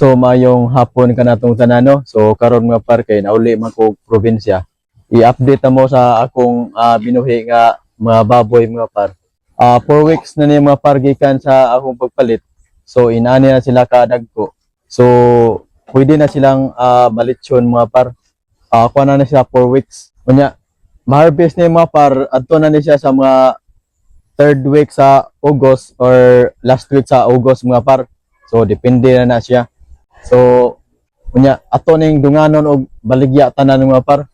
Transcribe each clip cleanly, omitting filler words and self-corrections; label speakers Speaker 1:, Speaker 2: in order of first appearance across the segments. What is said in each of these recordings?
Speaker 1: So mayong hapon ka natong tanano. So karon mga par kay nauli man ko probinsya. I-update mo sa akong binuhi nga mga baboy mga par. 4 weeks na niya mga par gikan sa akong pagpalit. So inani na sila kadagko. So pwede na silang balitsyon mga par. Kuha na siya 4 weeks. Kunya ma-harvest niya mga par adto na niya sa mga 3rd week sa August or last week sa August mga par. So depende na siya. So unya ato ning dunganon og baligya tanan mga par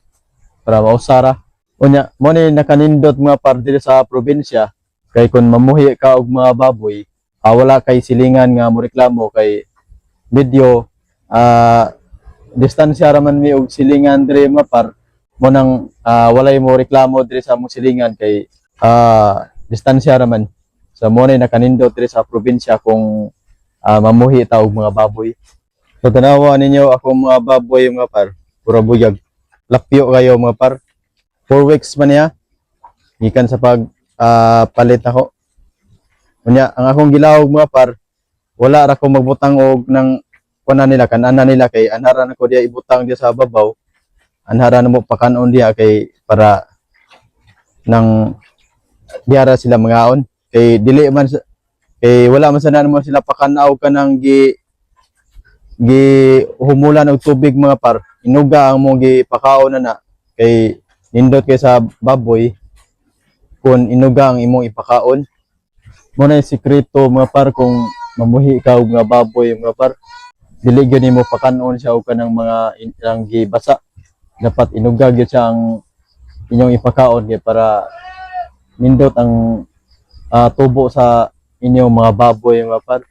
Speaker 1: para mausara. Unya mo ni nakanindot mga par diri sa probinsya kay kun mamuhi ka og mga baboy, wala kay silingan nga moreklamo kay medyo distansya ra man mi og silingan diri mga par mo nang walay mo reklamo diri sa among silingan kay distansya ra man. So mo ni nakanindot diri sa probinsya kung mamuhi ta og mga baboy. So tanawa ninyo ako mga baboy mga par, pura buyag. Lapyo kayo mga par. 4 weeks man niya. Gikan sa pag palit ako. Kunya ang akong gilawog mga par, wala ra ko magbutang og nang kunan nila kanana nila kay anharan ako diya ibutang diya sa babaw. Anharan mo pakanon diya kay para nang diara sila mangaon. Kay dili man kay wala man sana mo sila pakanaw kanang humulan og tubig mga par, inuga ang mo gipakaon na kay nindot kay sa baboy kun inuga ang imong ipakaon. Mo na sikreto mga par kung mamuhi ka og mga baboy mga par, dili gyud nimo pakanon siya og kanang mga ilang gibasa, dapat inuga gyud siya ang inyong ipakaon kay para nindot ang tubo sa inyong mga baboy mga par.